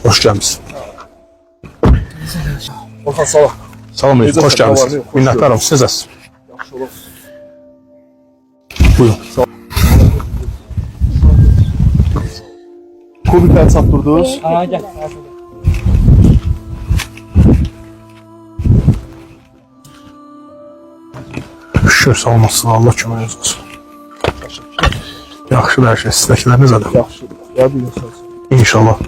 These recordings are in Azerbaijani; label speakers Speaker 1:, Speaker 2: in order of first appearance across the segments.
Speaker 1: Hoş geldiniz.
Speaker 2: Orhan sağ ol.
Speaker 1: Salam aleyküm, hoş geldiniz. Minnətdaram, sizəsiz.
Speaker 2: Yaxşı olun.
Speaker 1: Buyurun.
Speaker 2: Kubikləri çatdırdınız.
Speaker 3: Ha, gel.
Speaker 1: Şükür, sağ olmasın, Allah köməyiniz olsun. Yaxşıdır hər şey, sizdəkilər necədir?
Speaker 2: Yaxşıdır. Ya bir insan.
Speaker 1: İnşallah.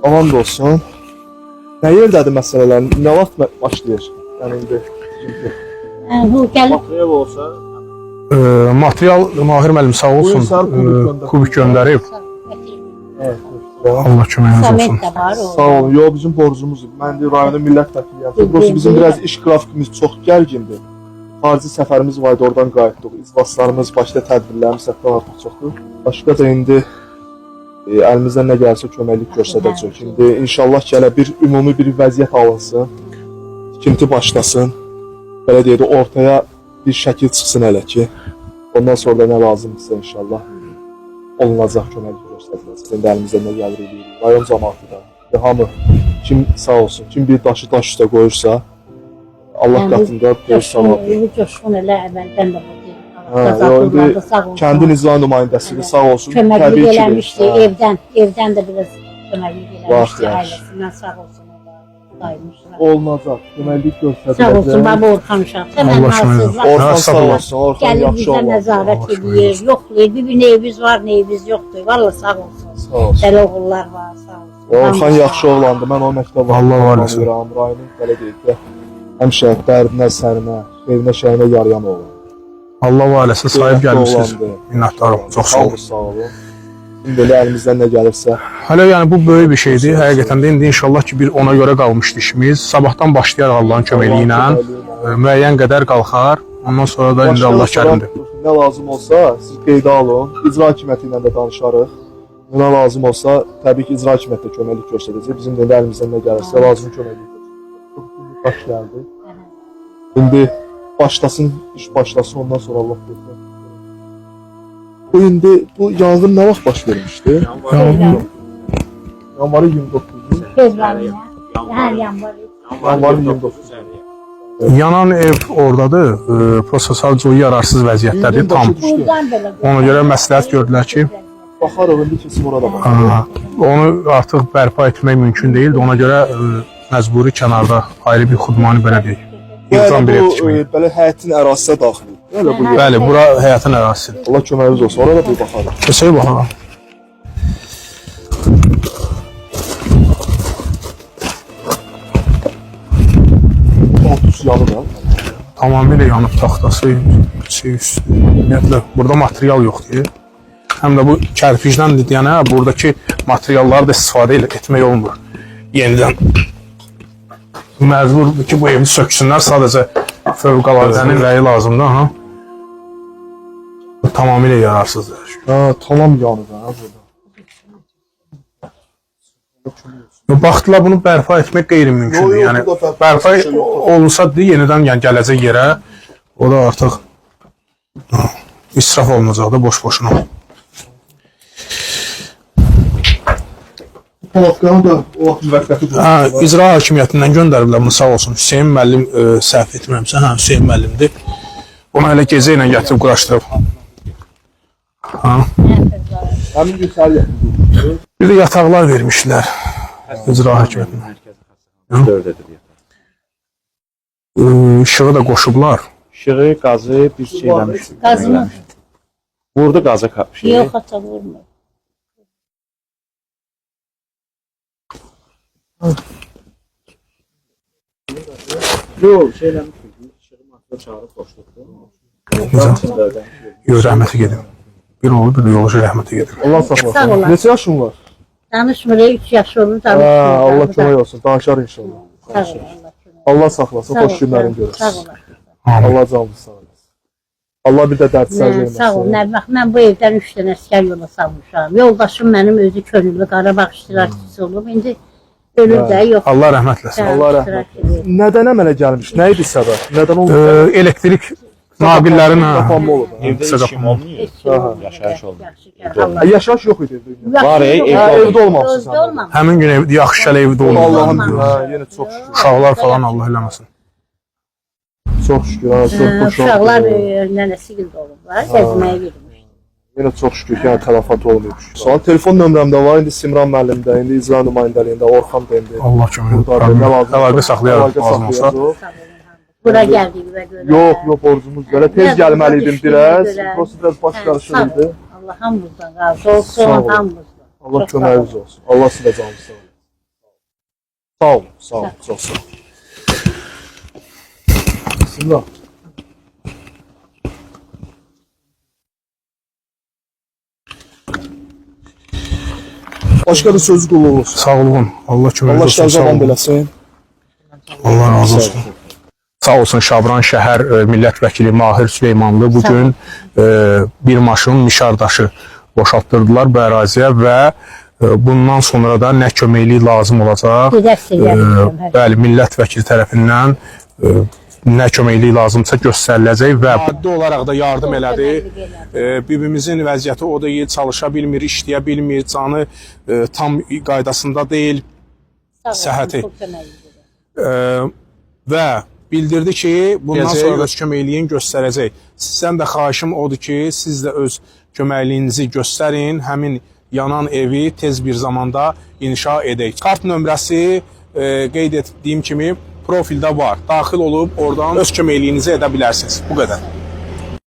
Speaker 2: Aman da olsun. Nə yerdədir məsələlər? Nə vaxt başlayır? Yəni indi.
Speaker 3: Bu gəl.
Speaker 2: Material olsa,
Speaker 1: Material Mahir müəllim sağ olsun, kubik göndərib. Allah köməyiniz olsun.
Speaker 3: Samet də var o.
Speaker 2: sağ olun. Yo, bizim borcumuzdur. Mən de rayonun millət vəkiliyəm. Burası bizim biraz iş qrafikimiz çox gərgindir. Xarici səfərimiz var idi, oradan qayıtdıq. İclaslarımız, başqa tədbirlərimiz həddən artıq çoxdur. Başqa da indi əlimizdən nə gəlsə köməklik göstərəcək. İndi inşallah gələ bir ümumi bir vəziyyət alınsın. Tikinti başlasın. Belə deyək də ortaya bir şəkil çıxsın hələ ki. Ondan sonra da nə lazımdırsa inşallah olunacaq köməklik göstəriləcək. İndi əlimizdən nə gəlir edirik. Rayon cəmaatı da. Hamı kim sağ olsun, kim bir daşı daş üstə qoyursa Allah qatında böyük savab.
Speaker 3: Coşqun elə əvvəldən də bu
Speaker 2: Kəndin icra nümayəndəsidir, sağ olsun.
Speaker 3: köməklik eləmişdi, evdən də biraz köməklik eləmişdi, ailəsindən sağ olsun.
Speaker 2: Olunacaq, köməklik göstəriləcək.
Speaker 3: Sağ olsun, baba Orxan uşaq.
Speaker 1: Allah şükür.
Speaker 2: Orxan sağ olsun, Orxan
Speaker 3: Gəlib
Speaker 2: yaxşı
Speaker 3: bizə
Speaker 2: olan.
Speaker 3: nəzarət edir, yoxlayır. Bir evimiz var, evimiz yoxdur. Valla sağ olsun.
Speaker 2: Sağ olsun.
Speaker 3: Belə oğullar var, sağ olsun.
Speaker 2: Orxan yaxşı oğlandı, mən o məktəb
Speaker 1: Allah var olsun.
Speaker 2: Rayonun belə deyək də, həmişə dərdinə, sərinə, xeyrinə, şərinə yarayan oğlan.
Speaker 1: Allah var eləsin, sahib gəlmişsiniz. Minnətdaram, çox sağ olun.
Speaker 2: Sağ olun. İndi elə əlimizdən nə gəlirsə.
Speaker 1: Hələ yəni bu böyük bir şeydir. Həqiqətən də indi inşallah ki bir ona görə qalmışdı işimiz. Sabahdan başlayarıq Allahın köməkliyi ilə. Müəyyən qədər qalxar. Ondan sonra da indi Allah kərimdir.
Speaker 2: Nə lazım olsa siz qeydə alın. İcra hakimiyyəti ilə də danışarıq. Nə lazım olsa təbii ki icra hakimiyyəti də köməklik göstərəcək. Bizim də əlimizdən nə gəlirsə lazım köməklik göstərəcək. Baş gəldi. İndi başlasın, iş başlasın, ondan sonra Allah göstərəcək. Bu indi bu yanğın nə vaxt baş vermişdi? Yanvarın 29-u.
Speaker 3: Fevralıya. Hər yanvarı.
Speaker 2: Yanvarın 29-u.
Speaker 1: Yanan ev oradadır. Prosta sadəcə o yararsız vəziyyətdədir tam.
Speaker 3: Buradan belə.
Speaker 1: Ona görə məsləhət gördülər ki,
Speaker 2: Baxarıq indi kesin orada baxarıq.
Speaker 1: onu artıq bərpa etmək mümkün deyildi. Ona görə məcburi kənarda ayrı bir xudmani belə deyək. İlzam bir ev tikməyə.
Speaker 2: Belə həyətin ərazisinə daxil.
Speaker 1: Bəli, bura həyatın ərazisidir.
Speaker 2: Allah köməyiniz olsun. Orada da bir baxarıq.
Speaker 1: Keçək baxalım.
Speaker 2: Otuz yanı da.
Speaker 1: Tamamilə yanıb taxtası, ümumiyyətlə burada material yoxdur. Həm də bu kərpicdən deyənə buradakı materialları da istifadə etmək olmur. Yenidən məcburdur ki bu evi söksünlər, sadəcə fövqələdənin rəyi lazımdır. Tamamilə yararsızdır.
Speaker 2: Ha, tamam yanı da burada.
Speaker 1: Baxdılar bunu bərpa etmək qeyri-mümkündür. Yəni bərpa olunsa yenidən yəni gələcək yerə o da artıq israf olunacaq da boş-boşuna.
Speaker 2: Palatkanı da o vaxt müvəqqəti
Speaker 1: İcra hakimiyyətindən göndəriblər bunu sağ olsun. Hüseyin müəllim səhv etmirəmsə, Hüseyin müəllimdir. Onu elə gecə ilə gətirib quraşdırıb.
Speaker 2: Həmin gün səhər gətirdik.
Speaker 1: Bir də yataqlar vermişlər icra hakimiyyətindən. İşığı da qoşublar.
Speaker 4: İşığı, qazı bir şey eləmiş.
Speaker 3: Qazını.
Speaker 4: Vurdu qazı şey.
Speaker 3: Yox, ata vurmur.
Speaker 4: Yox, şey eləmiş. İşığı masada çağırıb qoşduqdu.
Speaker 1: Yox, rəhməti gedim. Bir oğlu, bir də yolcu rəhməti gedim.
Speaker 2: Allah saxlasın.
Speaker 3: Sağ olun.
Speaker 2: Neçə yaşın var?
Speaker 3: Danışmır, 3 yaş olur,
Speaker 2: Ha,
Speaker 3: danışmır.
Speaker 2: Allah kömək olsun. Danışar inşallah.
Speaker 3: Sağ olun, Allah kömək.
Speaker 2: Allah saxlasın. Xoş günlərin
Speaker 3: Sağ
Speaker 2: görürsün.
Speaker 3: olun.
Speaker 2: Allah canlı sağ olasın. Allah bir də dərdsiz verməsin.
Speaker 3: Sağ olun. Mən bu evdən 3 dənə əskər yola salmışam. Yoldaşım mənim özü könüllü Qarabağ iştirakçısı olub. İndi ölür də yox.
Speaker 1: Allah rəhmət eləsin.
Speaker 2: Allah rəhmət eləsin. Nədən əmələ gəlmiş? Nə idi səbəb? Nədən oldu?
Speaker 1: Elektrik Naqillərin
Speaker 2: Qapanma olub.
Speaker 4: Evdə
Speaker 1: Qısaca
Speaker 4: heç kim olmuyor.
Speaker 3: Heç kim olmadı.
Speaker 4: Yaşayış olmuyor.
Speaker 3: Yaxşı gəl, Allah.
Speaker 2: Yaşayış yox idi evdə.
Speaker 4: Var,
Speaker 2: evdə olmamışsınız.
Speaker 3: Evdə olmamışsınız.
Speaker 1: həmin gün yaxşı gəl evdə
Speaker 2: Allah'ım
Speaker 1: oldu.
Speaker 2: yenə çox şükür.
Speaker 1: Uşaqlar falan Allah eləməsin.
Speaker 2: Çox şükür. Ha, çox
Speaker 3: Uşaqlar nənəsi gildə olublar, gəzməyə getmiş.
Speaker 2: Yenə çox şükür ki, tələfat olmayıb. Sonra telefon nömrəmdə var, indi Simran müəllimdə, indi icra nümayəndəliyində, Orxan da indi.
Speaker 1: Allah kömək
Speaker 2: Buradadır, nə lazım?
Speaker 1: Əlaqə saxlayarıq
Speaker 2: Əlaqə
Speaker 1: lazım olsa.
Speaker 2: saxlayacaq.
Speaker 3: Bura gəldiyimə görə.
Speaker 2: Yox, borcumuz belə. Tez gəlməli idim biraz. Prosta biraz baş qarışıq idi.
Speaker 3: Allah hamımızdan razı olsun,
Speaker 2: Sağ olun.
Speaker 3: hamımızdan.
Speaker 2: Allah
Speaker 3: Çox sağ
Speaker 2: köməyiniz olsun. Allah sizə canınızı sağ olun. Sağ olun, sağ olun, çox sağ olun. Simran. Başqa da sözü qulluq olsun.
Speaker 1: Sağ olun. Allah köməyiniz
Speaker 2: Allah
Speaker 1: olsun. Sağ
Speaker 2: şərəfən
Speaker 1: olun.
Speaker 2: beləsin.
Speaker 1: Allah razı olsun. Sağ olsun Şabran şəhər millət vəkili Mahir Süleymanlı bu gün bir maşın mişardaşı boşaltdırdılar bu əraziyə və bundan sonra da nə köməklik lazım olacaq? Bəli, millət vəkili tərəfindən nə köməklik lazımsa göstəriləcək və maddi olaraq da yardım elədi. Bibimizin vəziyyəti o da çalışa bilmir, işləyə bilmir, canı tam qaydasında deyil, səhhəti. Və bildirdi ki, bundan sonra da öz köməkliyin göstərəcək. Sizdən də xahişim odur ki, siz də öz köməkliyinizi göstərin, həmin yanan evi tez bir zamanda inşa edək. Kart nömrəsi qeyd etdiyim kimi profildə var. Daxil olub oradan öz köməkliyinizi edə bilərsiniz. Bu qədər.